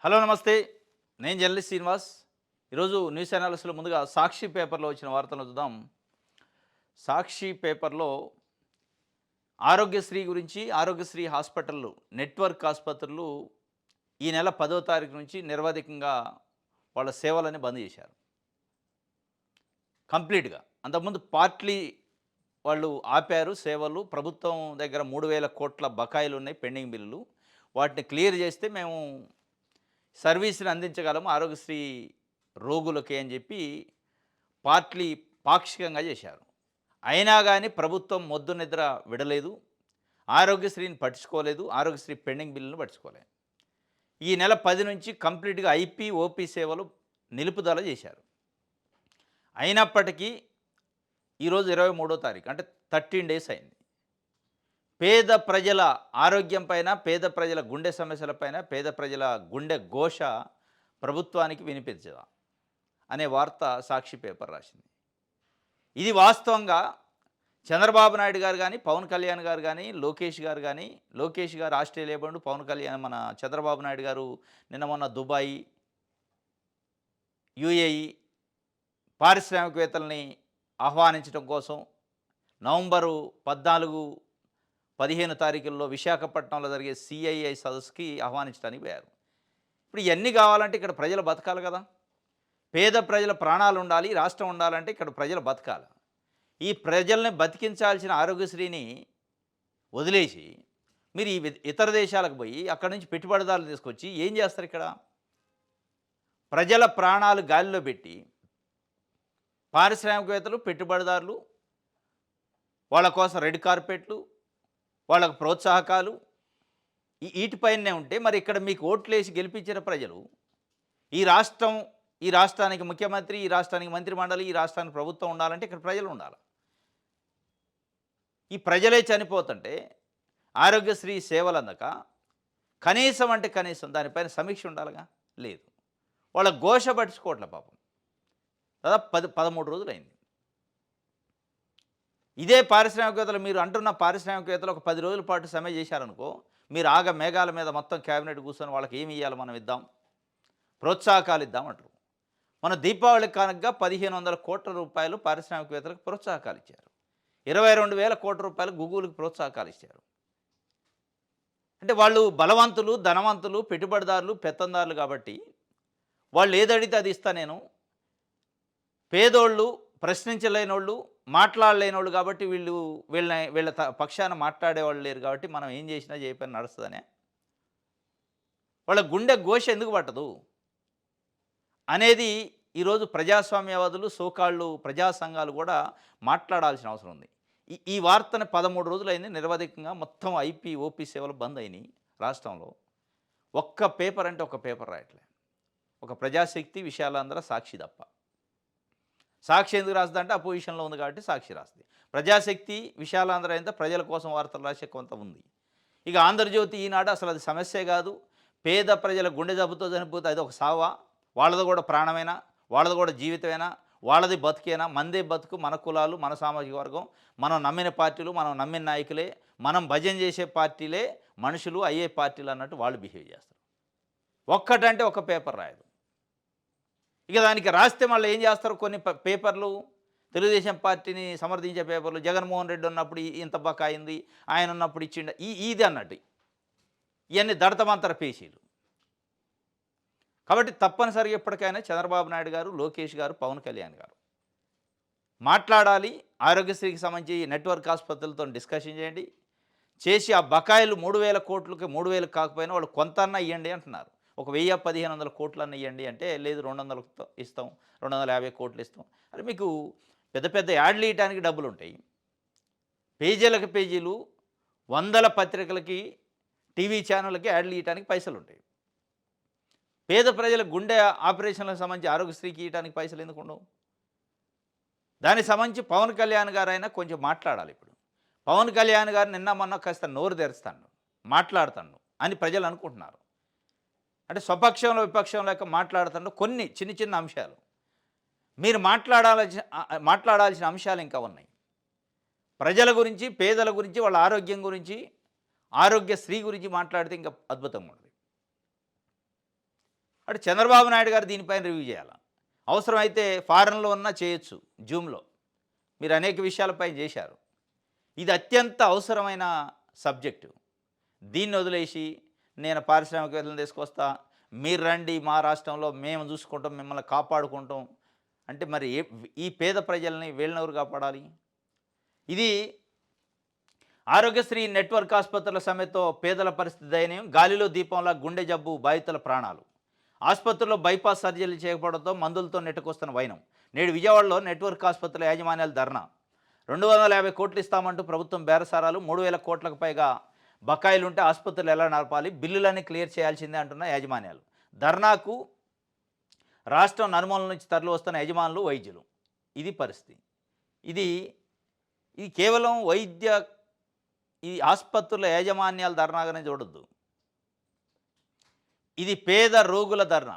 Hello నమస్తే. నేను journalist Srinivas. ఈరోజు న్యూస్ అనాలిసిస్‌లో ముందుగా సాక్షి పేపర్‌లో వచ్చిన వార్తలను చూద్దాం. సాక్షి పేపర్‌లో ఆరోగ్యశ్రీ గురించి, ఆరోగ్యశ్రీ హాస్పిటల్‌లు, నెట్వర్క్ ఆసుపత్రులు ఈ నెల 10వ తారీఖు నుంచి నిరవధికంగా వాళ్ళ సేవలని బంద్ చేశారు. కంప్లీట్‌గా. అంతకుముందు పార్ట్లీ వాళ్ళు ఆపారు సేవలు. ప్రభుత్వం దగ్గర 3,000 కోట్ల బకాయిలున్నాయి పెండింగ్ బిల్లులు. వాటిని క్లియర్ చేస్తే మేము సర్వీస్‌ని అందించగలము ఆరోగ్యశ్రీ రోగులకి అని చెప్పి పార్ట్లీ పాక్షికంగా చేశారు. అయినా గాని ప్రభుత్వం మొద్దు నిద్ర విడలేదు. ఆరోగ్యశ్రీని పట్టించుకోలేదు. ఆరోగ్యశ్రీ పెండింగ్ బిల్లును పట్టించుకోలేదు. ఈ నెల 10 నుంచి కంప్లీట్‌గా ఐపీ, ఓపీ సేవలు నిలుపుదల చేశారు. అయినప్పటికీ ఈరోజు 23వ తారీఖు అంటే 13 డేస్ అయింది. పేద ప్రజల ఆరోగ్యం పైన, పేద ప్రజల గుండె సమస్యలపైన, పేద ప్రజల గుండె ఘోష ప్రభుత్వానికి వినిపించదా అనే వార్త సాక్షి పేపర్ రాసింది. ఇది వాస్తవంగా చంద్రబాబు నాయుడు గారు గానీ, పవన్ కళ్యాణ్ గారు గానీ, లోకేష్ గారు గానీ, లోకేష్ గారు ఆస్ట్రేలియా పోయిండు, పవన్ కళ్యాణ్ మన చంద్రబాబు నాయుడు గారు నిన్న మొన్న దుబాయ్, యూఏఈ పారిశ్రామికవేత్తల్ని ఆహ్వానించడం కోసం నవంబరు 14, 15 తారీఖుల్లో విశాఖపట్నంలో జరిగే సిఐఐ సదస్సుకి ఆహ్వానించడానికి పోయారు. ఇప్పుడు ఇవన్నీ కావాలంటే ఇక్కడ ప్రజలు బతకాలి కదా! పేద ప్రజల ప్రాణాలు ఉండాలి, రాష్ట్రం ఉండాలంటే ఇక్కడ ప్రజలు బతకాలి. ఈ ప్రజల్ని బతికించాల్సిన ఆరోగ్యశ్రీని వదిలేసి మీరు ఈ ఇతర దేశాలకు పోయి అక్కడి నుంచి పెట్టుబడిదారులు తీసుకొచ్చి ఏం చేస్తారు ఇక్కడ? ప్రజల ప్రాణాలు గాలిలో పెట్టి పారిశ్రామికవేత్తలు, పెట్టుబడిదారులు వాళ్ళ కోసం రెడ్ కార్పెట్లు, వాళ్ళకు ప్రోత్సాహకాలు ఈటిపైనే ఉంటే మరి ఇక్కడ మీకు ఓట్లేసి గెలిపించిన ప్రజలు ఈ రాష్ట్రానికి ముఖ్యమంత్రి, ఈ రాష్ట్రానికి మంత్రిమండలి, ఈ రాష్ట్రానికి ప్రభుత్వం ఉండాలంటే ఇక్కడ ప్రజలు ఉండాలి. ఈ ప్రజలే చనిపోతుంటే ఆరోగ్యశ్రీ సేవలు అందక కనీసం అంటే కనీసం దానిపైన సమీక్ష ఉండాలిగా, లేదు. వాళ్ళ ఘోష పట్టించుకోవట్లే పాపం. దాదాపు 13 రోజులైంది. ఇదే పారిశ్రామికవేత్తలు మీరు అంటున్న పారిశ్రామికవేత్తలు ఒక 10 రోజుల పాటు సమ్మె చేశారనుకో, మీరు మేఘాల మీద మొత్తం క్యాబినెట్ కూర్చొని వాళ్ళకి ఏమి ఇవ్వాలి మనం ఇద్దాం, ప్రోత్సాహకాలు ఇద్దాం అంటారు. మన దీపావళి కానుకగా 1,500 కోట్ల రూపాయలు పారిశ్రామికవేత్తలకు ప్రోత్సాహకాలు ఇచ్చారు. 22,000 కోట్ల రూపాయలు గూగుల్‌కి ప్రోత్సాహకాలు ఇచ్చారు. అంటే వాళ్ళు బలవంతులు, ధనవంతులు, పెట్టుబడిదారులు, పెత్తందారులు కాబట్టి వాళ్ళు ఏదడిగితే అది ఇస్తా నేను. పేదోళ్ళు, ప్రశ్నించలేనోళ్ళు, మాట్లాడలేనోళ్ళు కాబట్టి వీళ్ళ పక్షాన మాట్లాడేవాళ్ళు లేరు కాబట్టి మనం ఏం చేసినా చేయకపోయినా నడుస్తదనే. వాళ్ళ గుండె ఘోష ఎందుకు పట్టదు అనేది ఈరోజు ప్రజాస్వామ్యవాదులు, సోకాళ్ళు ప్రజా సంఘాలు కూడా మాట్లాడాల్సిన అవసరం ఉంది. ఈ వార్తని 13 రోజులైంది నిరవధికంగా మొత్తం ఐపీ, ఓపీ సేవలు బంద్ అయినాయి రాష్ట్రంలో. ఒక్క పేపర్ అంటే ఒక్క పేపర్ రాయట్లే. ఒక ప్రజాశక్తి, విశాలాంధ్ర, సాక్షి తప్ప. సాక్షి ఎందుకు రాస్తుందంటే అపోజిషన్లో ఉంది కాబట్టి సాక్షి రాస్తుంది. ప్రజాశక్తి, విశాలాంధ్ర అయితే ప్రజల కోసం వార్తలు రాసే కొంత ఉంది. ఇక ఆంధ్రజ్యోతి, ఈనాడు అసలు అది సమస్యే కాదు. పేద ప్రజల గుండె జబ్బుతో చనిపోతే అది ఒక సావా? వాళ్ళది కూడా ప్రాణమేనా? వాళ్ళది కూడా జీవితమేనా? వాళ్ళది బతుకేనా? మనదే బతుకు, మన కులాలు, మన సామాజిక వర్గం, మనం నమ్మిన పార్టీలు, మనం నమ్మిన నాయకులే, మనం భజన చేసే పార్టీలే మనుషులు అయ్యే పార్టీలు అన్నట్టు వాళ్ళు బిహేవ్ చేస్తారు. ఒక్కటంటే ఒక పేపర్ రాయదు. ఇక దానికి రాస్తే మళ్ళీ ఏం చేస్తారు కొన్ని పేపర్లు, తెలుగుదేశం పార్టీని సమర్థించే పేపర్లు, జగన్మోహన్ రెడ్డి ఉన్నప్పుడు ఇంత బకాయింది, ఆయన ఉన్నప్పుడు ఇచ్చిండ ఇది అన్నట్టు ఇవన్నీ దడతమంతర పేచీలు. కాబట్టి తప్పనిసరిగా ఎప్పటికైనా చంద్రబాబు నాయుడు గారు, లోకేష్ గారు, పవన్ కళ్యాణ్ గారు మాట్లాడాలి. ఆరోగ్యశ్రీకి సంబంధించి నెట్వర్క్ ఆసుపత్రులతో డిస్కషన్ చేయండి. చేసి ఆ బకాయిలు 3,000 కోట్లకి 3,000 కాకపోయినా వాళ్ళు కొంతన్నా ఇవ్వండి అంటున్నారు. ఒక 1,000, 1,500 కోట్లన్నా ఇవ్వండి అంటే లేదు 200 ఇస్తాం, 250 కోట్లు ఇస్తాం. అరే మీకు పెద్ద పెద్ద యాడ్లు ఇవ్వడానికి డబ్బులు ఉంటాయి. పేజీలకు పేజీలు, వందల పత్రికలకి, టీవీ ఛానళ్ళకి యాడ్లు ఇవ్వడానికి పైసలు ఉంటాయి. పేద ప్రజల గుండె ఆపరేషన్లకు సంబంధించి ఆరోగ్యశ్రీకి ఇవ్వడానికి పైసలు ఎందుకు ఉండవు? దానికి సంబంధించి పవన్ కళ్యాణ్ గారైనా కొంచెం మాట్లాడాలి. ఇప్పుడు పవన్ కళ్యాణ్ గారు నిన్న మొన్న కాస్త నోరు తెరుస్తాను, మాట్లాడతాను అని ప్రజలు అనుకుంటున్నారు. అంటే స్వపక్షంలో, విపక్షం లేక మాట్లాడుతాను కొన్ని చిన్న చిన్న అంశాలు. మీరు మాట్లాడాల్సిన అంశాలు ఇంకా ఉన్నాయి. ప్రజల గురించి, పేదల గురించి, వాళ్ళ ఆరోగ్యం గురించి, ఆరోగ్యశ్రీ గురించి మాట్లాడితే ఇంకా అద్భుతంగా ఉంటుంది. అంటే చంద్రబాబు నాయుడు గారు దీనిపైన రివ్యూ చేయాలి. అవసరమైతే ఫారెన్‌లో ఉన్నా చేయొచ్చు జూమ్‌లో. మీరు అనేక విషయాలపై చేశారు. ఇది అత్యంత అవసరమైన సబ్జెక్టు. దీన్ని వదిలేసి నేను పారిశ్రామికవేత్తలను తీసుకొస్తా, మీరు రండి మా రాష్ట్రంలో మేము చూసుకుంటాం, మిమ్మల్ని కాపాడుకుంటాం అంటే మరి ఈ పేద ప్రజల్ని వీళ్ళనెవరు కాపాడాలి? ఇది ఆరోగ్యశ్రీ నెట్వర్క్ ఆసుపత్రుల సమ్మెతో పేదల పరిస్థితి దయనీయం. గాలిలో దీపంలా గుండె జబ్బు బాధితుల ప్రాణాలు. ఆసుపత్రుల్లో బైపాస్ సర్జరీలు చేయకపోవడంతో మందులతో నెట్టుకొస్తున్న వైనం. నేడు విజయవాడలో నెట్వర్క్ ఆసుపత్రుల యాజమాన్యాలు ధర్నా. 250 కోట్లు ఇస్తామంటూ ప్రభుత్వం బేరసారాలు. 3,000 కోట్లకు పైగా బకాయిలుంటే ఆసుపత్రులు ఎలా నడపాలి, బిల్లులన్నీ క్లియర్ చేయాల్సిందే అంటున్న యాజమాన్యాలు. ధర్నాకు రాష్ట్రం నలుమూలల నుంచి తరలి వస్తున్న యజమానులు, వైద్యులు. ఇది పరిస్థితి. ఇది ఇది కేవలం ఈ ఆసుపత్రుల యాజమాన్యాల ధర్నాగానే చూడొద్దు. ఇది పేద రోగుల ధర్నా.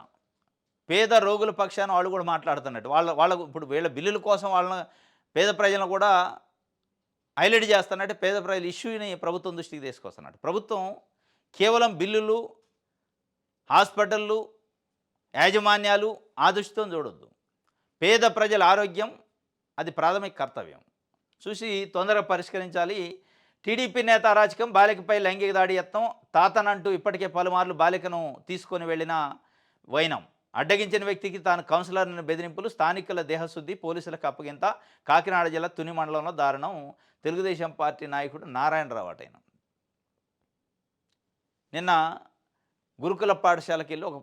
పేద రోగుల పక్షాన వాళ్ళు కూడా మాట్లాడుతున్నట్టు. వాళ్ళకు ఇప్పుడు వీళ్ళ బిల్లుల కోసం వాళ్ళని పేద ప్రజలను కూడా హైలైట్ చేస్తున్నట్టు పేద ప్రజల ఇష్యూని ప్రభుత్వం దృష్టికి తీసుకొస్తున్నట్టు. ప్రభుత్వం కేవలం బిల్లులు, హాస్పిటళ్ళు, యాజమాన్యాలు ఆ దృష్టితో చూడొద్దు. పేద ప్రజల ఆరోగ్యం అది ప్రాథమిక కర్తవ్యం. చూసి తొందరగా పరిష్కరించాలి. టీడీపీ నేత అరాచకం, బాలికపై లైంగిక దాడి యత్నం, తాతనంటూ ఇప్పటికే పలుమార్లు బాలికను తీసుకొని వెళ్ళిన వైనం. అడ్డగించిన వ్యక్తికి తాను కౌన్సిలర్ని బెదిరింపులు, స్థానికుల దేహశుద్ధి, పోలీసులకు అప్పగింత. కాకినాడ జిల్లా తుని మండలంలో దారుణం. తెలుగుదేశం పార్టీ నాయకుడు నారాయణరావు అటైన నిన్న గురుకుల పాఠశాలకి వెళ్ళి ఒక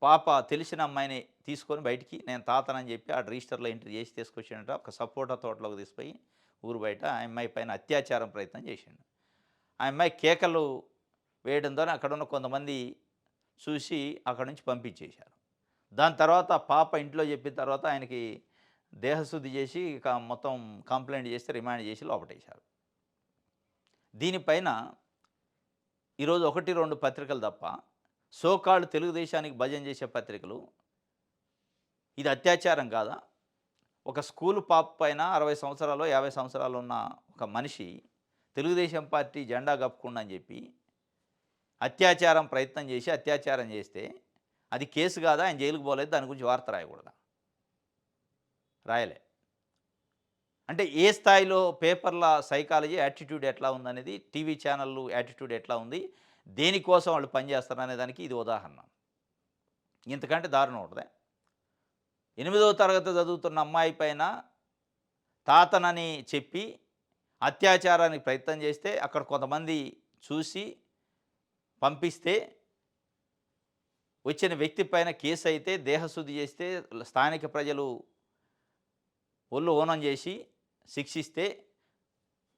పాప తెలిసిన అమ్మాయిని తీసుకొని బయటికి నేను తాతనని చెప్పి ఆ రిజిస్టర్లో ఎంట్రీ చేసి తీసుకొచ్చిండట. ఒక సపోటా తోటలోకి తీసుకుపోయి ఊరు బయట ఆ అమ్మాయి పైన అత్యాచారం ప్రయత్నం చేసిండు. ఆ అమ్మాయి కేకలు వేయడంతో అక్కడ ఉన్న కొంతమంది చూసి అక్కడి నుంచి పంపించేశారు. దాని తర్వాత పాప ఇంట్లో చెప్పిన తర్వాత ఆయనకి దేహశుద్ధి చేసి మొత్తం కంప్లైంట్ చేస్తే రిమాండ్ చేసి లోపటేశారు. దీనిపైన ఈరోజు 1-2 పత్రికలు తప్ప సోకాళ్ళు తెలుగుదేశానికి భజన చేసే పత్రికలు ఇది అత్యాచారం కాదా? ఒక స్కూలు పాప పైన 60 సంవత్సరాలు 50 సంవత్సరాలు ఉన్న ఒక మనిషి తెలుగుదేశం పార్టీ జెండా కప్పుకుండా అని చెప్పి అత్యాచారం ప్రయత్నం చేసి అత్యాచారం చేస్తే అది కేసు కాదా? ఆయన జైలుకు పోలేదు, దాని గురించి వార్త రాయకూడదా? రాయలే. అంటే ఏ స్థాయిలో పేపర్ల సైకాలజీ యాటిట్యూడ్ ఎట్లా ఉందనేది, టీవీ ఛానళ్ళు యాటిట్యూడ్ ఎట్లా ఉంది, దేనికోసం వాళ్ళు పనిచేస్తారు అనే దానికి ఇది ఉదాహరణ. ఇంతకంటే దారుణం ఉంటుందా? 8వ తరగతి చదువుతున్న అమ్మాయి పైన తాతనని చెప్పి అత్యాచారానికి ప్రయత్నం చేస్తే అక్కడ కొంతమంది చూసి పంపిస్తే వచ్చిన వ్యక్తి పైన కేసు అయితే దేహశుద్ధి చేస్తే స్థానిక ప్రజలు ఒళ్ళు ఓనం చేసి శిక్షిస్తే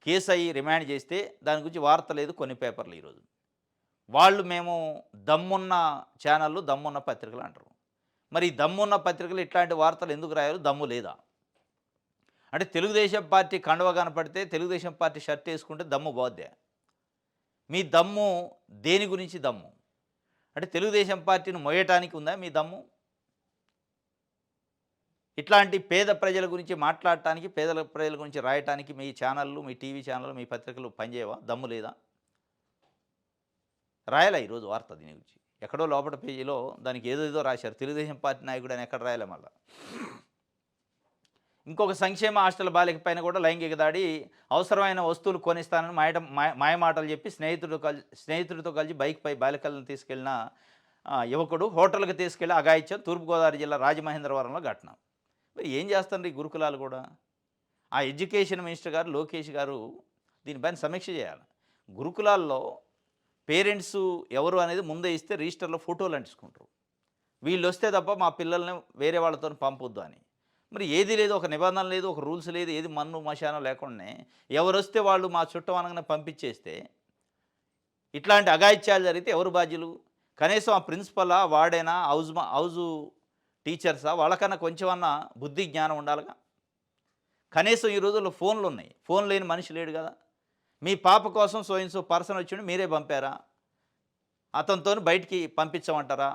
కేసు అయ్యి రిమాండ్ చేస్తే దాని గురించి వార్త లేదు కొన్ని పేపర్లు. ఈరోజు వాళ్ళు మేము దమ్మున్న ఛానళ్ళు, దమ్మున్న పత్రికలు అంటారు. మరి దమ్మున్న పత్రికలు ఇట్లాంటి వార్తలు ఎందుకు రాయారు? దమ్ము లేదా? అంటే తెలుగుదేశం పార్టీ కండువ కనపడితే తెలుగుదేశం పార్టీ షర్ట్ వేసుకుంటే దమ్ము పోద్దే. మీ దమ్ము దేని గురించి దమ్ము? అంటే తెలుగుదేశం పార్టీని మోయటానికి ఉందా మీ దమ్ము? ఇట్లాంటి పేద ప్రజల గురించి మాట్లాడటానికి, పేద ప్రజల గురించి రాయటానికి మీ ఛానళ్ళు, మీ టీవీ ఛానళ్ళు, మీ పత్రికలు పనిచేయవా? దమ్ము లేదా? రాయాలా ఈరోజు వార్త దీని గురించి? ఎక్కడో లోపల పేజీలో దానికి ఏదేదో రాశారు. తెలుగుదేశం పార్టీ నాయకుడు అని ఎక్కడ రాయలే. మళ్ళా ఇంకొక సంక్షేమ హాస్టల్ బాలిక పైన కూడా లైంగిక దాడి. అవసరమైన వస్తువులు కొనిస్తానని మాయమాటలు చెప్పి స్నేహితుడితో కలిసి బైక్పై బాలికలను తీసుకెళ్లిన యువకుడు హోటల్కి తీసుకెళ్లి అఘాయిత్యం. తూర్పుగోదావరి జిల్లా రాజమహేంద్రవరంలో ఘటన. మరి ఏం చేస్తారు ఈ గురుకులాలు కూడా? ఆ ఎడ్యుకేషన్ మినిస్టర్ గారు లోకేష్ గారు దీనిపైన సమీక్ష చేయాలి. గురుకులాల్లో పేరెంట్స్ ఎవరు అనేది ముందే ఇస్తే రిజిస్టర్లో ఫోటోలు అంటించుకుంటారు. వీళ్ళు వస్తే తప్ప మా పిల్లల్ని వేరే వాళ్ళతో పంపొద్దు అని. మరి ఏది లేదు, ఒక నిబంధన లేదు, ఒక రూల్స్ లేదు, ఏది మన్ను మశానం లేకుండానే ఎవరు వస్తే వాళ్ళు మా చుట్టం అనగానే పంపించేస్తే ఇట్లాంటి అఘాయిత్యాలు జరిగితే ఎవరు బాధ్యులు? కనీసం ఆ ప్రిన్సిపలా, వాడేనా, హౌజు టీచర్సా? వాళ్ళకన్నా కొంచెమన్నా బుద్ధి జ్ఞానం ఉండాలిగా. కనీసం ఈ రోజుల్లో ఫోన్లు ఉన్నాయి, ఫోన్ లేని మనిషి లేడు కదా. మీ పాప కోసం సో పర్సన్ వచ్చిండు, మీరే పంపారా? అతనితో బయటికి పంపించమంటారా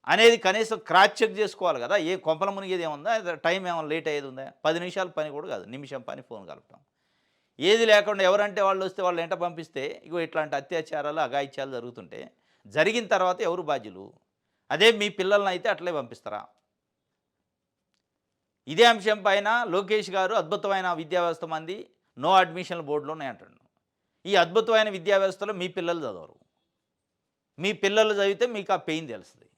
అనేది కనీసం క్రాస్ చెక్ చేసుకోవాలి కదా. ఏ కొంపల మునిగేది ఏముందా? టైం ఏమైనా లేట్ అయ్యేది ఉందా? 10 నిమిషాల పని కూడా కాదు, నిమిషం పని ఫోన్ కలపటం. ఏది లేకుండా ఎవరంటే వాళ్ళు వస్తే వాళ్ళు ఎంట పంపిస్తే ఇగో ఇట్లాంటి అత్యాచారాలు, అఘాయిత్యాలు జరుగుతుంటే జరిగిన తర్వాత ఎవరు బాధ్యులు? అదే మీ పిల్లల్ని అయితే అట్లే పంపిస్తారా? ఇదే అంశం పైన లోకేష్ గారు అద్భుతమైన విద్యా వ్యవస్థ మంది నో అడ్మిషన్‌ల బోర్డులు ఉన్నాయంటుండు. ఈ అద్భుతమైన విద్యా వ్యవస్థలో మీ పిల్లలు చదవరు. మీ పిల్లలు చదివితే మీకు ఆ పెయిన్ తెలుస్తది.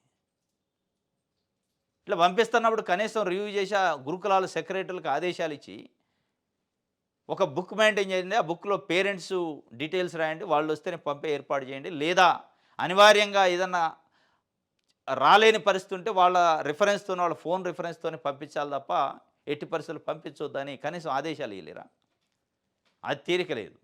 ఇట్లా పంపిస్తున్నప్పుడు కనీసం రివ్యూ చేసి ఆ గురుకులాల సెక్రటరీలకు ఆదేశాలిచ్చి, ఒక బుక్ మెయింటైన్ చేయండి. ఆ బుక్‌లో పేరెంట్స్ డీటెయిల్స్ రాయండి. వాళ్ళొస్తేనే పంపే ఏర్పాటు చేయండి. లేదా అనివార్యంగా ఏదన్నా రాలేని పరిస్థితి ఉంటే వాళ్ళ రిఫరెన్స్‌తోని, వాళ్ళ ఫోన్ రిఫరెన్స్‌తోని పంపించాలి తప్ప, ఎట్టి పరిస్థితుల్లో పంపించొద్దని కనీసం ఆదేశాలు ఇయ్యలేరా? అది తీరిక లేదు.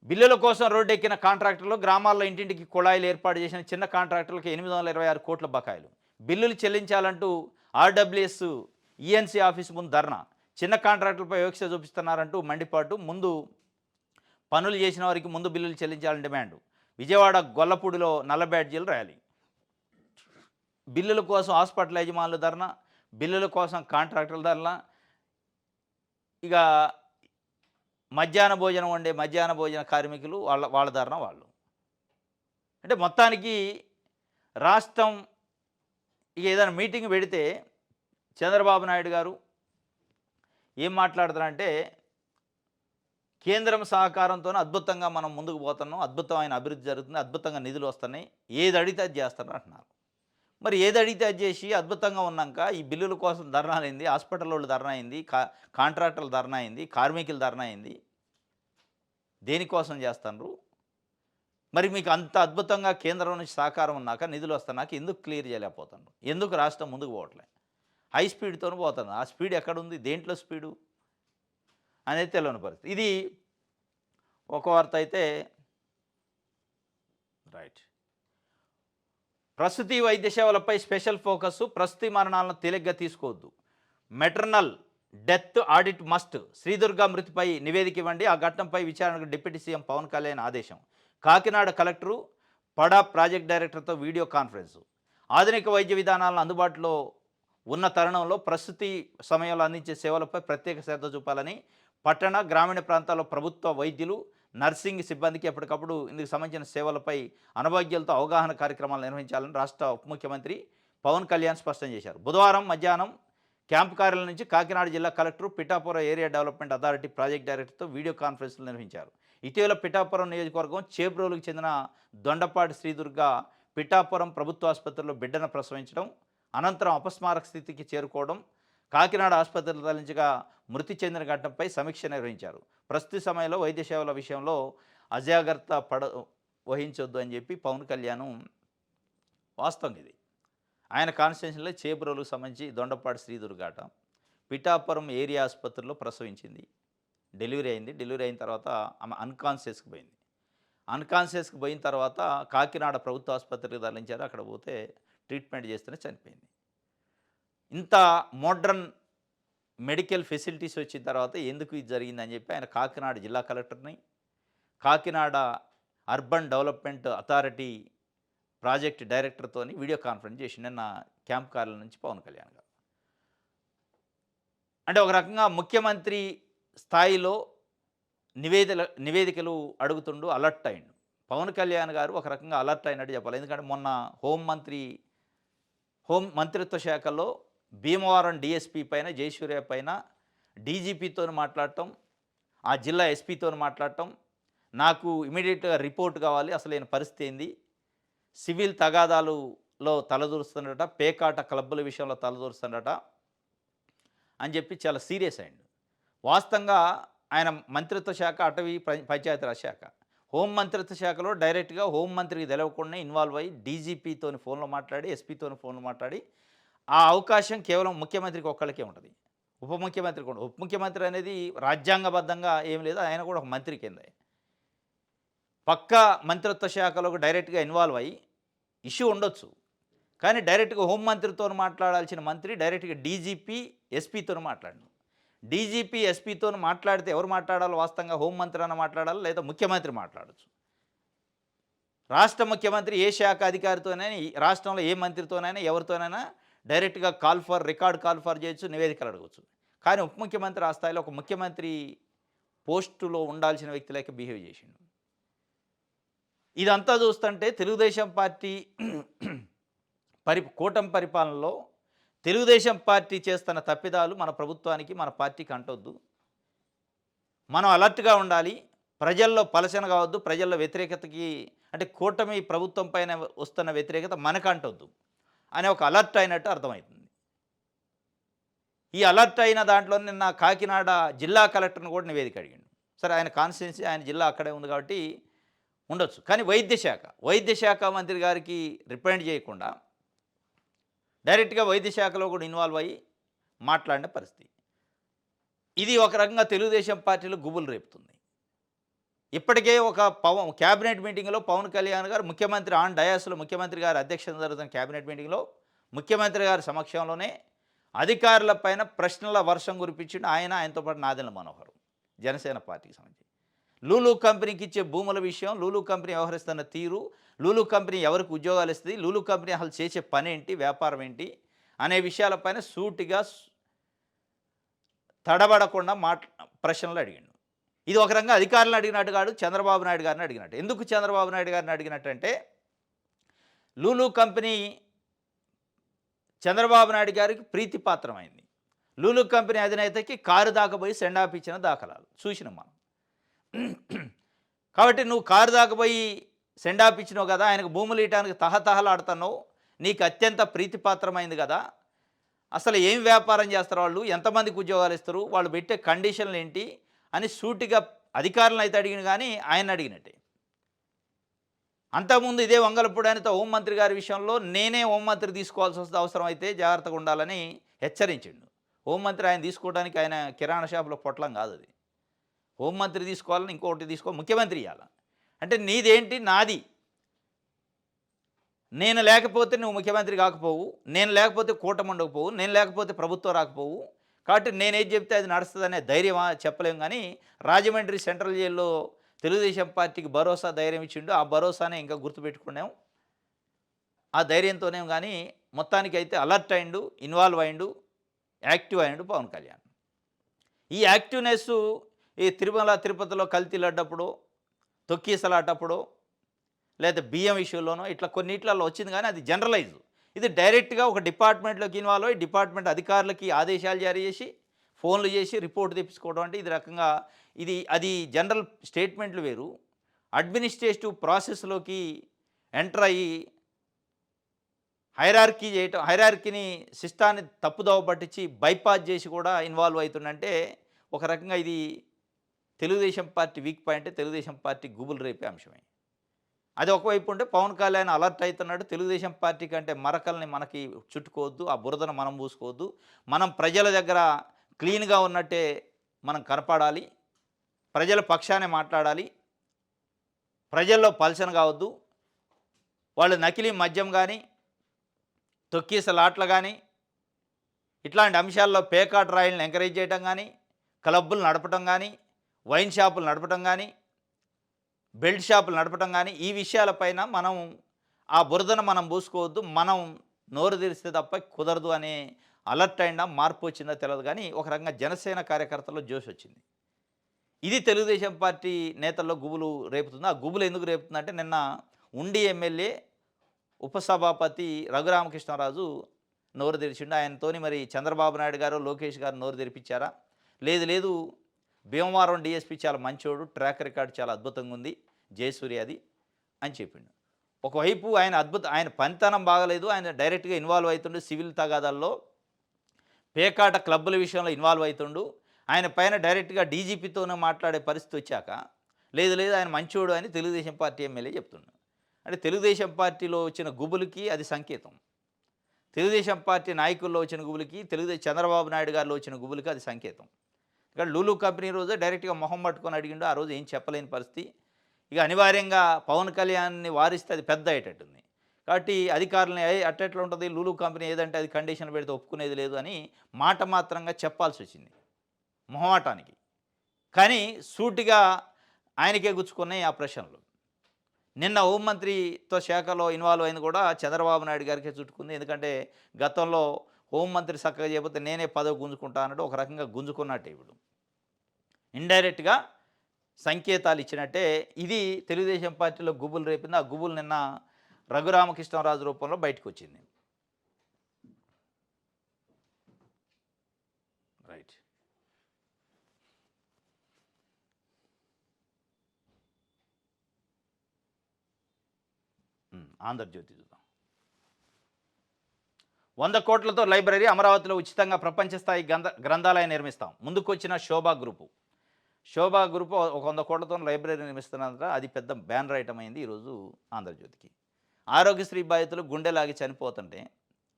బిల్లుల కోసం రోడ్డెక్కిన కాంట్రాక్టర్లు, గ్రామాల్లో ఇంటింటికి కుళాయిలు ఏర్పాటు చేసిన చిన్న కాంట్రాక్టర్లకు 826 కోట్ల బకాయిలు. బిల్లులు చెల్లించాలంటూ ఆర్‌డబ్ల్యూఎస్ ఈఎన్సీ ఆఫీస్ ముందు ధర్నా. చిన్న కాంట్రాక్టర్లపై వివక్ష చూపిస్తున్నారంటూ మండిపాటు. ముందు పనులు చేసిన వారికి ముందు బిల్లులు చెల్లించాలని డిమాండు. విజయవాడ గొల్లపూడిలో నల్ల బ్యాడ్జీలు ర్యాలీ. బిల్లుల కోసం హాస్పిటల్ యజమానులు ధర్నా, బిల్లుల కోసం కాంట్రాక్టర్ల ధర్నా. ఇక మధ్యాహ్న భోజన కార్మికులు వాళ్ళ ధర్నా వాళ్ళు. అంటే మొత్తానికి రాష్ట్రం ఇక ఏదైనా మీటింగ్ పెడితే చంద్రబాబు నాయుడు గారు ఏం మాట్లాడతారంటే, కేంద్రం సహకారంతోనే అద్భుతంగా మనం ముందుకు పోతున్నాం, అద్భుతమైన అభివృద్ధి జరుగుతుంది, అద్భుతంగా నిధులు వస్తున్నాయి, ఏది అడిగితే అది చేస్తున్నారు అంటున్నారు. మరి ఏది అడిగితే అది చేసి అద్భుతంగా ఉన్నాక ఈ బిల్లుల కోసం ధర్నాలైంది, హాస్పిటలోళ్ళు ధర్నా అయింది, కాంట్రాక్టర్లు ధర్నా అయింది, కార్మికులు ధర్నా అయింది. దేనికోసం చేస్తున్నారు? మరి మీకు అంత అద్భుతంగా కేంద్రం నుంచి సహకారం ఉన్నాక, నిధులు వస్తున్నాక ఎందుకు క్లియర్ చేయలేకపోతున్నారు? ఎందుకు రాష్ట్రం ముందుకు పోవట్లే? హై స్పీడ్‌తోని పోతుంది. ఆ స్పీడ్ ఎక్కడుంది? దేంట్లో స్పీడు? అనేది తెలవని పరిస్థితి. ఇది ఒక వార్త అయితే రైట్. ప్రసూతి వైద్య సేవలపై స్పెషల్ ఫోకస్. ప్రసూతి మరణాలను తేలిగ్గా తీసుకోవద్దు. Maternal death audit must. Sridurga మృతిపై నివేదిక ఇవ్వండి. ఆ ఘటనపై విచారణకు డిప్యూటీ సీఎం పవన్ కళ్యాణ్ ఆదేశం. కాకినాడ కలెక్టరు పడా ప్రాజెక్ట్ డైరెక్టర్తో వీడియో కాన్ఫరెన్సు. ఆధునిక వైద్య విధానాలను అందుబాటులో ఉన్న తరుణంలో ప్రసూతి సమయంలో అందించే సేవలపై ప్రత్యేక శ్రద్ధ చూపాలని పట్టణ, గ్రామీణ ప్రాంతాల్లో ప్రభుత్వ వైద్యులు, నర్సింగ్ సిబ్బందికి ఎప్పటికప్పుడు ఇందుకు సంబంధించిన సేవలపై అనుభవజ్ఞులతో అవగాహన కార్యక్రమాలు నిర్వహించాలని రాష్ట్ర ఉప ముఖ్యమంత్రి పవన్ కళ్యాణ్ స్పష్టం చేశారు. బుధవారం మధ్యాహ్నం క్యాంపు కార్యాలయం నుంచి కాకినాడ జిల్లా collector, Pithapuram area development authority project డైరెక్టర్తో వీడియో కాన్ఫరెన్స్లు నిర్వహించారు. ఇటీవల పిఠాపురం నియోజకవర్గం చేబ్రోలుకు చెందిన దొండపాటి శ్రీదుర్గ పిఠాపురం ప్రభుత్వ ఆసుపత్రిలో బిడ్డను ప్రసవించడం, అనంతరం అపస్మారక స్థితికి చేరుకోవడం, కాకినాడ ఆసుపత్రిలో తరలించగా మృతి చెందిన ఘటనపై సమీక్ష నిర్వహించారు. ప్రస్తుత సమయంలో వైద్య సేవల విషయంలో అజాగ్రత్త వహించొద్దు అని చెప్పి పవన్ కళ్యాణ్ వాస్తవం ఇది. ఆయన కాన్స్టిట్యూషన్లో చేబ్రోలుకు సంబంధించి దొండపాటి శ్రీదుర్గాట పిఠాపురం ఏరియా ఆసుపత్రిలో ప్రసవించింది. డెలివరీ అయింది. డెలివరీ అయిన తర్వాత ఆమె అన్కాన్షియస్కి పోయింది. అన్కాన్షియస్కి పోయిన తర్వాత కాకినాడ ప్రభుత్వ ఆసుపత్రికి తరలించారు. అక్కడ పోతే ట్రీట్మెంట్ చేస్తేనే చనిపోయింది. ఇంత మోడ్రన్ మెడికల్ ఫెసిలిటీస్ వచ్చిన తర్వాత ఎందుకు ఇది జరిగిందని చెప్పి ఆయన కాకినాడ జిల్లా కలెక్టర్ని, Kakinada urban development authority project డైరెక్టర్తోని వీడియో కాన్ఫరెన్స్ చేసి నిన్న క్యాంప్ కార్యాలయం నుంచి పవన్ కళ్యాణ్ గారు. అంటే ఒక రకంగా ముఖ్యమంత్రి స్థాయిలో నివేదికలు అడుగుతుండు, అలర్ట్ అయిండు. పవన్ కళ్యాణ్ గారు ఒక రకంగా అలర్ట్ అయినట్టు చెప్పాలి. ఎందుకంటే మొన్న హోం మంత్రిత్వ శాఖలో భీమవరం డీఎస్పీ పైన, జయసూర్య పైన డీజీపీతో మాట్లాడటం, ఆ జిల్లా ఎస్పీతో మాట్లాడటం, నాకు ఇమీడియట్గా రిపోర్ట్ కావాలి, అసలు ఈయన పరిస్థితి ఏంది, సివిల్ తగాదాలలో తలదూరుస్తుండట, పేకాట క్లబ్బుల విషయంలో తలదూరుస్తుండట అని చెప్పి చాలా సీరియస్ అయ్యిండు. వాస్తవంగా ఆయన మంత్రిత్వ శాఖ అటవీ పంచాయతీరాజ్ శాఖ, హోం మంత్రిత్వ శాఖలో డైరెక్ట్గా హోంమంత్రికి తెలవకుండా ఇన్వాల్వ్ అయ్యి డీజీపీతోని ఫోన్లో మాట్లాడి, ఎస్పీతోని ఫోన్లో మాట్లాడి, ఆ అవకాశం కేవలం ముఖ్యమంత్రికి ఒక్కళ్ళకే ఉంటుంది. ఉప ముఖ్యమంత్రికి ఉండదు. ఉప ముఖ్యమంత్రి అనేది రాజ్యాంగబద్ధంగా ఏం లేదు, ఆయన కూడా ఒక మంత్రి కిందే. పక్కా మంత్రిత్వ శాఖలోకి డైరెక్ట్గా ఇన్వాల్వ్ అయ్యి ఇష్యూ ఉండొచ్చు, కానీ డైరెక్ట్గా హోంమంత్రితో మాట్లాడాల్సిన మంత్రి డైరెక్ట్గా డీజీపీ, ఎస్పీతో మాట్లాడు. డీజీపీ, ఎస్పీతో మాట్లాడితే ఎవరు మాట్లాడాలో వాస్తవంగా హోంమంత్రి అన్న మాట్లాడాలి, లేదా ముఖ్యమంత్రి మాట్లాడచ్చు. రాష్ట్ర ముఖ్యమంత్రి ఏ శాఖ అధికారితోనైనా, రాష్ట్రంలో ఏ మంత్రితోనైనా, ఎవరితోనైనా డైరెక్ట్గా రికార్డ్ కాల్ ఫర్ చేయొచ్చు, నివేదికలు అడగవచ్చు. కానీ ఉప ముఖ్యమంత్రి ఆ స్థాయిలో ఒక ముఖ్యమంత్రి పోస్టులో ఉండాల్సిన వ్యక్తి లేక బిహేవ్ చేసిండు. ఇదంతా చూస్తుంటే తెలుగుదేశం పార్టీ కూటమి పరిపాలనలో తెలుగుదేశం పార్టీ చేస్తున్న తప్పిదాలు మన ప్రభుత్వానికి, మన పార్టీకి అంటొద్దు. మనం అలర్ట్‌గా ఉండాలి. ప్రజల్లో పలచన కావద్దు. ప్రజల్లో వ్యతిరేకతకి అంటే కూటమి ప్రభుత్వం పైన వస్తున్న వ్యతిరేకత మనకంటొద్దు అనే ఒక అలర్ట్ అయినట్టు అర్థమవుతుంది. ఈ అలర్ట్ అయిన దాంట్లో నిన్న కాకినాడ జిల్లా కలెక్టర్‌ని కూడా నివేదిక అడిగిండు. సరే ఆయన కాన్స్టిట్యున్సీ ఆయన జిల్లా అక్కడే ఉంది కాబట్టి ఉండొచ్చు. కానీ వైద్య శాఖ మంత్రి గారికి రిప్రజెంట్ చేయకుండా డైరెక్ట్‌గా వైద్య శాఖలో కూడా ఇన్వాల్వ్ అయ్యి మాట్లాడిన పరిస్థితి. ఇది ఒక రకంగా తెలుగుదేశం పార్టీలో గుబులు రేపుతుంది. ఇప్పటికే ఒక క్యాబినెట్ మీటింగ్‌లో పవన్ కళ్యాణ్ గారు ముఖ్యమంత్రి ఆన్ డయాస్‌లో ముఖ్యమంత్రి గారి అధ్యక్షతన జరుగుతున్న క్యాబినెట్ మీటింగ్‌లో ముఖ్యమంత్రి గారి సమక్షంలోనే అధికారుల పైన ప్రశ్నల వర్షం కురిపించిండు ఆయనతో పాటు నాదెండ్ల మనోహర్ జనసేన పార్టీకి సంబంధించి. లూలు కంపెనీకి ఇచ్చే భూముల విషయం, లూలు కంపెనీ వ్యవహరిస్తున్న తీరు, లూలు కంపెనీ ఎవరికి ఉద్యోగాలు ఇస్తుంది, లూలు కంపెనీ అసలు చేసే పని ఏంటి, వ్యాపారం ఏంటి అనే విషయాలపైన సూటిగా తడబడకుండా ప్రశ్నలు అడిగిండు. ఇది ఒక రకంగా అధికారులను అడిగినట్టు కాదు, చంద్రబాబు నాయుడు గారిని అడిగినట్టు. ఎందుకు చంద్రబాబు నాయుడు గారిని అడిగినట్టు అంటే లూలు కంపెనీ చంద్రబాబు నాయుడు గారికి ప్రీతిపాత్రమైంది. లూలు కంపెనీ అధినేతకి కారు దాకపోయి సెండ్ ఆఫ్ ఇచ్చిన దాఖలాలు చూసినాం మనం. కాబట్టి నువ్వు కారు దాకపోయి సెండ్ ఆఫ్ ఇచ్చినావు కదా, ఆయనకు భూములు ఇవ్వడానికి తహతహలాడుతున్నావు, నీకు అత్యంత ప్రీతిపాత్రమైంది కదా, అసలు ఏం వ్యాపారం చేస్తారు వాళ్ళు, ఎంతమందికి ఉద్యోగాలు ఇస్తారు, వాళ్ళు పెట్టే కండిషన్లు ఏంటి అని సూటిగా అధికారులను అయితే అడిగిన కానీ ఆయన అడిగినట్టే. అంతకుముందు ఇదే వంగలపూడి అనిత హోంమంత్రి గారి విషయంలో నేనే హోంమంత్రి తీసుకోవాల్సి వస్తే అవసరం అయితే జాగ్రత్తగా ఉండాలని హెచ్చరించిండు. హోంమంత్రి ఆయన తీసుకోవడానికి ఆయన కిరాణా షాపులో పొట్లం కాదు అది. హోంమంత్రి తీసుకోవాలని ఇంకొకటి ముఖ్యమంత్రి ఇవ్వాలి. అంటే నీదేంటి నాది, నేను లేకపోతే నువ్వు ముఖ్యమంత్రి కాకపోవు, నేను లేకపోతే కూటమి ఉండకపోవు, నేను లేకపోతే ప్రభుత్వం రాకపోవు, కాబట్టి నేనేది చెప్తే అది నడుస్తుందనే ధైర్యం చెప్పలేము. కానీ రాజమండ్రి సెంట్రల్ జైల్లో తెలుగుదేశం పార్టీకి భరోసా ధైర్యం ఇచ్చిండు. ఆ భరోసానే ఇంకా గుర్తుపెట్టుకున్నాం. ఆ ధైర్యంతోనే కానీ మొత్తానికి అయితే అలర్ట్ అయిండు, ఇన్వాల్వ్ అయిండు, యాక్టివ్ అయిండు పవన్ కళ్యాణ్. ఈ యాక్టివ్నెస్ ఈ తిరుపతిలో కల్తీ లడ్డప్పుడు, తొక్కీసలాటప్పుడు, లేదా బియ్యం ఇష్యూలోనో ఇట్లా కొన్నిట్లలో వచ్చింది. కానీ అది జనరలైజ్. ఇది డైరెక్ట్గా ఒక డిపార్ట్మెంట్లోకి ఇన్వాల్వ్ అయ్యి డిపార్ట్మెంట్ అధికారులకి ఆదేశాలు జారీ చేసి ఫోన్లు చేసి రిపోర్ట్ తెప్పించుకోవడం అంటే ఇది రకంగా అది జనరల్ స్టేట్మెంట్లు వేరు. అడ్మినిస్ట్రేటివ్ ప్రాసెస్లోకి ఎంటర్ అయ్యి హైరార్కీ చేయటం, హైరార్కీని సిస్టాన్ని తప్పుదోవ పట్టించి బైపాస్ చేసి కూడా ఇన్వాల్వ్ అవుతుందంటే ఒక రకంగా ఇది Telugu Desam party weak point, Telugu Desam party గుబులు రేపే అంశమే. అది ఒకవైపు ఉంటే పవన్ కళ్యాణ్ అలర్ట్ అవుతున్నాడు. తెలుగుదేశం పార్టీ కంటే మరకల్ని మనకి చుట్టుకోవద్దు, ఆ బురదను మనం పూసుకోవద్దు, మనం ప్రజల దగ్గర క్లీన్గా ఉన్నట్టే మనం కనపడాలి, ప్రజల పక్షానే మాట్లాడాలి, ప్రజల్లో పలచన కావద్దు, వాళ్ళు నకిలీ మద్యం కానీ తొక్కీసలాట్లు కానీ ఇట్లాంటి అంశాల్లో పేకాట్ రాయిల్ని ఎంకరేజ్ చేయడం కానీ, క్లబ్బులు నడపడం కానీ, వైన్ షాపులు నడపడం కానీ, బెల్ట్ షాపులు నడపడం కానీ ఈ విషయాలపైన మనం ఆ బురదను మనం పూసుకోవద్దు, మనం నోరు తెరిస్తే తప్ప కుదరదు అనే అలర్ట్ అయినా మార్పు వచ్చిందో తెలియదు. కానీ ఒక రకంగా జనసేన కార్యకర్తల్లో జోష్ వచ్చింది. ఇది తెలుగుదేశం పార్టీ నేతల్లో గుబులు రేపుతుంది. ఆ గుబులు ఎందుకు రేపుతుందంటే నిన్న ఉండి ఎమ్మెల్యే ఉపసభాపతి రఘురామకృష్ణరాజు నోరు తెరిచిండు. ఆయనతోని మరి చంద్రబాబు నాయుడు గారు లోకేష్ గారు నోరు తెరిపించారా? లేదు భీమవరం డిఎస్పీ చాలా మంచోడు, ట్రాక్ రికార్డు చాలా అద్భుతంగా ఉంది, జయసూర్య అది అని చెప్పిండు. ఒకవైపు ఆయన పనితనం బాగలేదు, ఆయన డైరెక్ట్గా ఇన్వాల్వ్ అవుతుండు, సివిల్ తగాదాల్లో పేకాట క్లబ్బుల విషయంలో ఇన్వాల్వ్ అవుతుండు, ఆయన పైన డైరెక్ట్గా డీజీపీతోనే మాట్లాడే పరిస్థితి వచ్చాక లేదు ఆయన మంచోడు అని తెలుగుదేశం పార్టీ ఎమ్మెల్యే చెప్తుండు. అంటే తెలుగుదేశం పార్టీలో వచ్చిన గుబులకి అది సంకేతం, తెలుగుదేశం పార్టీ నాయకుల్లో వచ్చిన గుబులకి చంద్రబాబు నాయుడు గారిలో వచ్చిన గుబులకి అది సంకేతం. ఇక్కడ లూలు కంపెనీ రోజే డైరెక్ట్గా మొహం పట్టుకొని అడిగిండు. ఆ రోజు ఏం చెప్పలేని పరిస్థితి. ఇక అనివార్యంగా పవన్ కళ్యాణ్ని వారిస్తే అది పెద్ద అయ్యేటట్టుంది. కాబట్టి అధికారులని అట్టెట్లా ఉంటుంది, లూలు కంపెనీ ఏదంటే అది కండిషన్ పెడితే ఒప్పుకునేది లేదు అని మాట మాత్రంగా చెప్పాల్సి వచ్చింది మొహమాటానికి. కానీ సూటిగా ఆయనకే గుచ్చుకున్నాయి ఆ ప్రశ్నలు. నిన్న హోంమంత్రిత్వ శాఖలో ఇన్వాల్వ్ అయింది కూడా చంద్రబాబు నాయుడు గారికే చుట్టుకుంది. ఎందుకంటే గతంలో హోంమంత్రి చక్కగా చేయకపోతే నేనే పదవి గుంజుకుంటా అన్నట్టు ఒక రకంగా గుంజుకున్నట్టే ఇప్పుడు ఇండైరెక్ట్గా సంకేతాలు ఇచ్చినట్టే ఇది తెలుగుదేశం పార్టీలో గుబులు రేపింది. ఆ గుబులు నిన్న రఘురామకృష్ణరాజు రూపంలో బయటకొచ్చింది. రైట్. ఆంధ్రజ్యోతి చూద్దాం. 100 కోట్లతో లైబ్రరీ అమరావతిలో ఉచితంగా ప్రపంచ స్థాయి గ్రంథాలయం నిర్మిస్తాం. ముందుకొచ్చిన శోభా గ్రూపు. శోభా గ్రూపు ఒక 100 కోట్లతో లైబ్రరీ నిర్మిస్తున్నంత అది పెద్ద బ్యానర్ ఐటమ్ అయింది ఈరోజు ఆంధ్రజ్యోతికి. ఆరోగ్యశ్రీ బాధితులు గుండెలాగి చనిపోతుంటే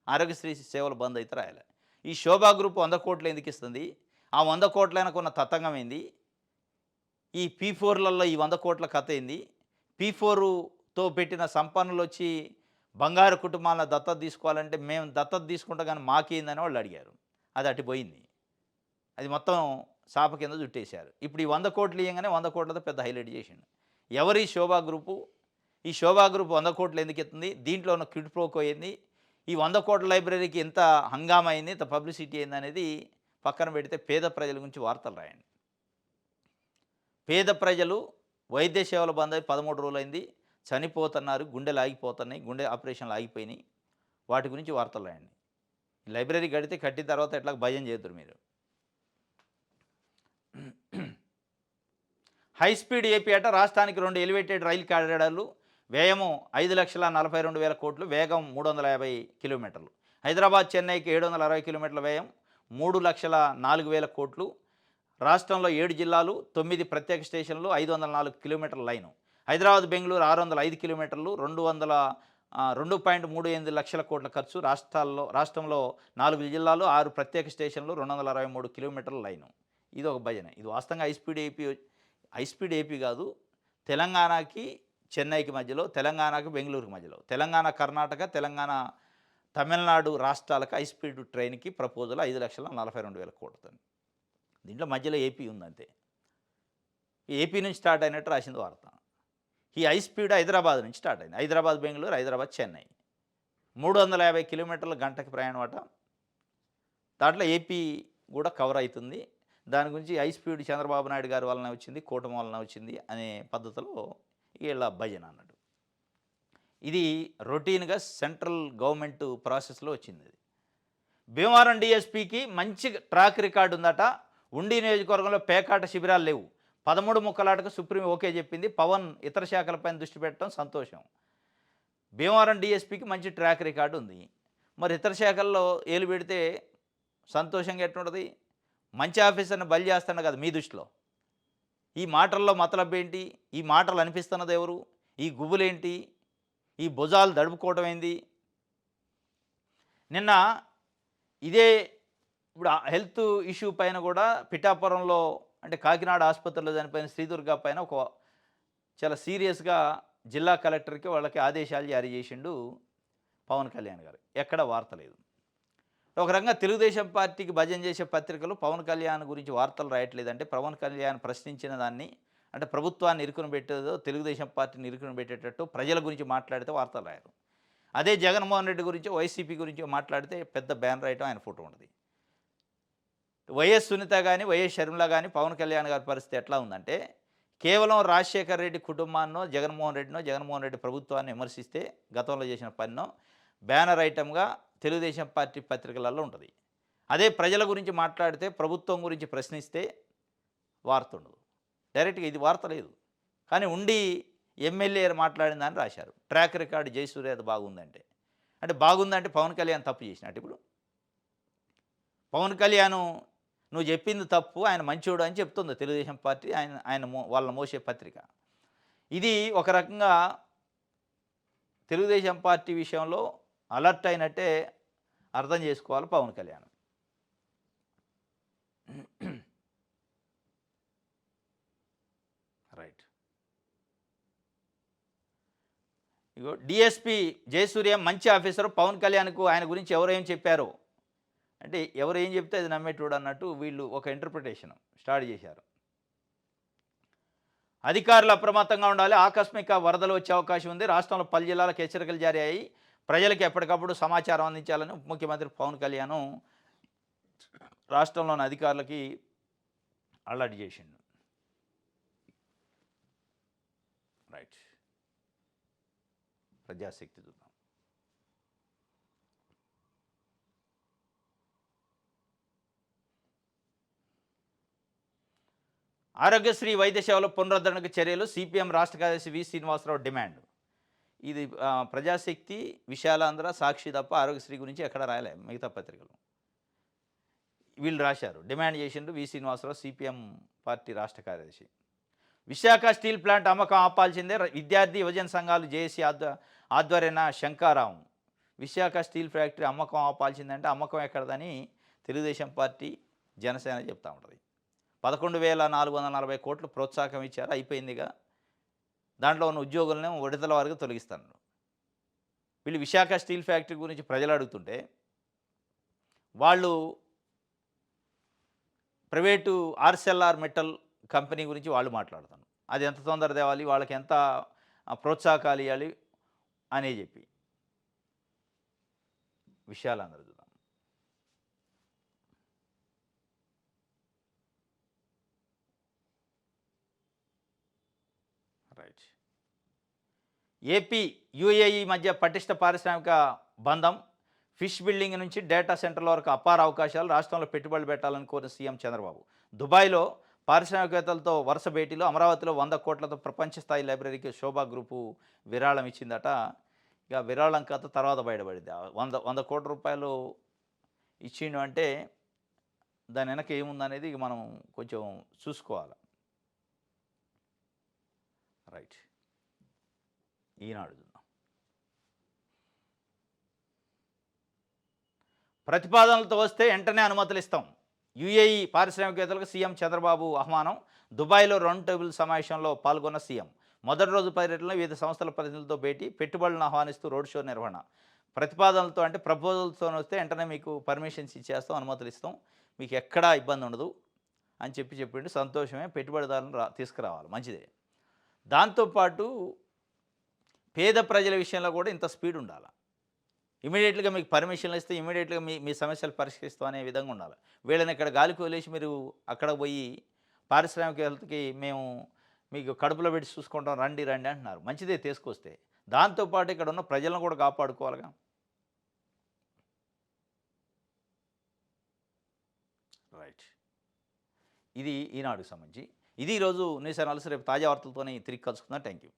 ఆరోగ్యశ్రీ సేవలు బంద్ అయితే రాయాలి. ఈ శోభా గ్రూప్ 100 కోట్లు ఎందుకు ఇస్తుంది? ఆ 100 కోట్లైనకున్న తతంగం ఏంది? ఈ P4లలో ఈ 100 కోట్ల కథ ఏంది? P4తో పెట్టిన సంపన్నులు వచ్చి బంగారు కుటుంబాలను దత్తత తీసుకోవాలంటే మేము దత్తత తీసుకుంటాం కానీ మాకేందని వాళ్ళు అడిగారు. అది అటుపోయింది. అది మొత్తం చాప కింద చుట్టేశారు. ఇప్పుడు ఈ 100 కోట్లు ఇయ్యంగానే 100 కోట్లతో పెద్ద హైలైట్ చేసిండు. ఎవరి శోభా గ్రూపు? ఈ శోభా గ్రూప్ 100 కోట్లు ఎందుకు ఎత్తుంది? దీంట్లో ఉన్న క్విడ్ ప్రోకో ఏంది? ఈ 100 కోట్ల లైబ్రరీకి ఎంత హంగామా అయింది, ఎంత పబ్లిసిటీ అయింది అనేది పక్కన పెడితే పేద ప్రజల గురించి వార్తలు రాయండి. పేద ప్రజలు వైద్య సేవలు బంద్ అయి 13 రోజులైంది, చనిపోతున్నారు, గుండెలు ఆగిపోతున్నాయి, గుండె ఆపరేషన్లు ఆగిపోయినాయి. వాటి గురించి వార్తలు రాయండి. లైబ్రరీ కడితే కట్టిన తర్వాత ఎట్లా భయం చేద్దరు మీరు. హై స్పీడ్ ఏపీ అట రాష్ట్రానికి 2 ఎలివేటెడ్ రైలు కారిడార్లు, వ్యయము 5,42,000 కోట్లు, వేగం 350 కిలోమీటర్లు. హైదరాబాద్ చెన్నైకి 760 కిలోమీటర్ల వ్యయం, 3,04,000 కోట్లు. రాష్ట్రంలో 7 జిల్లాలు, 9 ప్రత్యేక స్టేషన్లు, 504 కిలోమీటర్ల లైను. హైదరాబాద్ బెంగళూరు 605 కిలోమీటర్లు, 2.38 లక్షల కోట్ల ఖర్చు. రాష్ట్రంలో 4 జిల్లాలు, 6 ప్రత్యేక స్టేషన్లు, 263 కిలోమీటర్ల లైను. ఇది ఒక భజన. ఇది వాస్తవంగా హై స్పీడ్ ఏపీ కాదు, తెలంగాణకి చెన్నైకి మధ్యలో, తెలంగాణకి బెంగళూరుకి మధ్యలో, తెలంగాణ కర్ణాటక, తెలంగాణ తమిళనాడు రాష్ట్రాలకు హై స్పీడ్ ట్రైన్కి ప్రపోజల్ 5,42,000 కోట్లు. దీంట్లో మధ్యలో ఏపీ ఉందంతే. ఏపీ నుంచి స్టార్ట్ అయినట్టు రాసింది వార్త. ఈ హై స్పీడ్ హైదరాబాద్ నుంచి స్టార్ట్ అయింది. హైదరాబాద్ బెంగళూరు, హైదరాబాద్ చెన్నై, 350 కిలోమీటర్ల గంటకి ప్రయాణం అట. దాంట్లో ఏపీ కూడా కవర్ అవుతుంది. దాని గురించి హై స్పీడ్ చంద్రబాబు నాయుడు గారి వలన వచ్చింది, కూటమి వలన వచ్చింది అనే పద్ధతిలో వీళ్ళ భజన అన్నట్టు. ఇది రొటీన్గా సెంట్రల్ గవర్నమెంట్ ప్రాసెస్లో వచ్చింది. అది భీమవరం డిఎస్పీకి మంచి ట్రాక్ రికార్డు ఉందట. ఉండి నియోజకవర్గంలో పేకాట శిబిరాలు లేవు. 13 ముక్కలాటకు సుప్రీం ఓకే చెప్పింది. పవన్ ఇతర శాఖలపైన దృష్టి పెట్టడం సంతోషం. భీమవరం డిఎస్పీకి మంచి ట్రాక్ రికార్డు ఉంది. మరి ఇతర శాఖల్లో ఏలు పెడితే సంతోషంగా ఎట్లుంటుంది? మంచి ఆఫీసర్ని బలి చేస్తాడు కదా మీ దృష్టిలో. ఈ మాటల్లో మతలబ్ ఏంటి? ఈ మాటలు అనిపిస్తున్నది ఎవరు? ఈ గుబులేంటి? ఈ భుజాలు దడుపుకోవడం ఏంది? నిన్న ఇదే ఇప్పుడు హెల్త్ ఇష్యూ పైన కూడా పిఠాపురంలో అంటే కాకినాడ ఆసుపత్రిలో చనిపోయిన శ్రీదుర్గ పైన ఒక చాలా సీరియస్గా జిల్లా కలెక్టర్కి వాళ్ళకి ఆదేశాలు జారీ చేసిండు పవన్ కళ్యాణ్ గారు. ఎక్కడ వార్త లేదు. ఒక రకంగా తెలుగుదేశం పార్టీకి భజన చేసే పత్రికలు పవన్ కళ్యాణ్ గురించి వార్తలు రాయట్లేదంటే పవన్ కళ్యాణ్ ప్రశ్నించిన దాన్ని అంటే ప్రభుత్వాన్ని ఇరుకుని పెట్టేదో తెలుగుదేశం పార్టీని ఇరుకుని పెట్టేటట్టు ప్రజల గురించి మాట్లాడితే వార్తలు రాయరు. అదే జగన్మోహన్ రెడ్డి గురించి వైసీపీ గురించి మాట్లాడితే పెద్ద బ్యానర్ ఐటమ్ ఆయన ఫోటో ఉంటుంది. వైఎస్ సునీత కానీ వైఎస్ షర్మిల కానీ పవన్ కళ్యాణ్ గారి పరిస్థితి ఎట్లా ఉందంటే కేవలం రాజశేఖర్ రెడ్డి కుటుంబాన్నో జగన్మోహన్ రెడ్డి ప్రభుత్వాన్ని విమర్శిస్తే గతంలో చేసిన పనినో బ్యానర్ ఐటమ్గా తెలుగుదేశం పార్టీ పత్రికలలో ఉంటుంది. అదే ప్రజల గురించి మాట్లాడితే ప్రభుత్వం గురించి ప్రశ్నిస్తే వార్త ఉండదు. డైరెక్ట్గా ఇది వార్త లేదు. కానీ ఉండి ఎమ్మెల్యే మాట్లాడిందని రాశారు. ట్రాక్ రికార్డు జయసూర్య బాగుందంటే అంటే బాగుందంటే పవన్ కళ్యాణ్ తప్పు చేసినట్టు. ఇప్పుడు పవన్ కళ్యాణ్ నువ్వు చెప్పింది తప్పు, ఆయన మంచోడు అని చెప్తుంది తెలుగుదేశం పార్టీ, వాళ్ళ మోసే పత్రిక. ఇది ఒక రకంగా తెలుగుదేశం పార్టీ విషయంలో అలర్ట్ అయినట్టే అర్థం చేసుకోవాలి పవన్ కళ్యాణ్. రైట్. ఇగో డిఎస్పి జయసూర్య మంచి ఆఫీసర్, పవన్ కళ్యాణ్కు ఆయన గురించి ఎవరేం చెప్పారో అంటే ఎవరు ఏం చెప్తే అది నమ్మేటోడు అన్నట్టు వీళ్ళు ఒక ఇంటర్ప్రిటేషన్ స్టార్ట్ చేశారు. అధికారులు అప్రమత్తంగా ఉండాలి, ఆకస్మిక వరదలు వచ్చే అవకాశం ఉంది. రాష్ట్రంలో 10 జిల్లాలకు హెచ్చరికలు జారీ అయ్యి ప్రజలకు ఎప్పటికప్పుడు సమాచారం అందించాలని ఉప ముఖ్యమంత్రి పవన్ కళ్యాణ్ రాష్ట్రంలోని అధికారులకి అలర్ట్ చేసిండు. రైట్. ప్రజాశక్తి చూద్దాం. ఆరోగ్యశ్రీ వైద్య సేవల పునరుద్ధరణకు చర్యలు సిపిఎం రాష్ట్ర కార్యదర్శి వి శ్రీనివాసరావు డిమాండ్. ఇది ప్రజాశక్తి, విశాలాంధ్ర, సాక్షి తప్ప ఆరోగ్యశ్రీ గురించి ఎక్కడ రాయలే మిగతా పత్రికలు. వీళ్ళు రాశారు, డిమాండ్ చేసిండు వి శ్రీనివాసరావు, సిపిఎం పార్టీ రాష్ట్ర కార్యదర్శి. విశాఖ స్టీల్ ప్లాంట్ అమ్మకం ఆపాల్సిందే, విద్యార్థి యువజన సంఘాలు జేఏసీ ఆధ్వర్యాన శంకారావం. విశాఖ స్టీల్ ఫ్యాక్టరీ అమ్మకం ఆపాల్సిందంటే అమ్మకం ఎక్కడదని తెలుగుదేశం పార్టీ, జనసేన చెప్తా ఉంటుంది. 11,440 కోట్లు ప్రోత్సాహం ఇచ్చారు, అయిపోయిందిగా. దాంట్లో ఉన్న ఉద్యోగులను విడుదల వరకు తొలగిస్తాను. వీళ్ళు విశాఖ స్టీల్ ఫ్యాక్టరీ గురించి ప్రజలు అడుగుతుంటే వాళ్ళు ప్రైవేటు ఆర్సెల్ఆర్ మెటల్ కంపెనీ గురించి వాళ్ళు మాట్లాడుతాను. అది ఎంత తొందర తేవాలి, వాళ్ళకి ఎంత ప్రోత్సాహకాలు ఇవ్వాలి అని చెప్పి విషయాలందరూ చూద్దాం. రైట్. ఏపీ యుఏఈ మధ్య పటిష్ట పారిశ్రామిక బంధం, ఫిష్ బిల్డింగ్ నుంచి డేటా సెంటర్ల వరకు అపార అవకాశాలు, రాష్ట్రంలో పెట్టుబడులు పెట్టాలని కోరిన సీఎం చంద్రబాబు. దుబాయ్లో పారిశ్రామికవేత్తలతో వరుస భేటీలు, అమరావతిలో 100 కోట్లతో ప్రపంచ స్థాయి లైబ్రరీకి శోభా గ్రూపు విరాళం ఇచ్చిందట. ఇక విరాళం కథ తర్వాత బయటపడింది. 100 కోట్ల రూపాయలు ఇచ్చిండు అంటే దాని వెనక ఏముందనేది ఇక మనం కొంచెం చూసుకోవాలి. రైట్. ఈనాడు చూద్దాం. ప్రతిపాదనలతో వస్తే వెంటనే అనుమతులు ఇస్తాం, యుఏఈ పారిశ్రామికవేత్తలకు సీఎం చంద్రబాబు ఆహ్వానం. దుబాయ్లో రౌండ్ టేబుల్ సమావేశంలో పాల్గొన్న సీఎం. మొదటి రోజు పర్యటనలో వివిధ సంస్థల ప్రతినిధులతో భేటీ, పెట్టుబడులను ఆహ్వానిస్తూ రోడ్ షో నిర్వహణ. ప్రతిపాదనలతో అంటే ప్రపోజల్తో వస్తే వెంటనే మీకు పర్మిషన్స్ ఇచ్చేస్తాం, అనుమతులు ఇస్తాం, మీకు ఎక్కడా ఇబ్బంది ఉండదు అని చెప్పిండు. సంతోషమే, పెట్టుబడిదారులను తీసుకురావాలి, మంచిదే. దాంతోపాటు పేద ప్రజల విషయంలో కూడా ఇంత స్పీడ్ ఉండాలి. ఇమీడియట్గా మీకు పర్మిషన్లు ఇస్తే ఇమీడియట్గా మీ సమస్యలు పరిష్కరిస్తాం అనే విధంగా ఉండాలి. వీళ్ళని ఇక్కడ గాలికి వదిలేసి మీరు అక్కడ పోయి పారిశ్రామికవేత్తలకి మేము మీకు కడుపులో పెట్టి చూసుకుంటాం, రండి రండి అంటున్నారు. మంచిదే తీసుకొస్తే, దాంతోపాటు ఇక్కడ ఉన్న ప్రజలను కూడా కాపాడుకోవాలిగా. రైట్. ఇది ఈనాడుకు సంబంధించి. ఇది ఈరోజు న్యూస్ అనాలిసిస్. రేపు తాజా వార్తలతోనే తిరిగి కలుసుకుందాం. Thank you.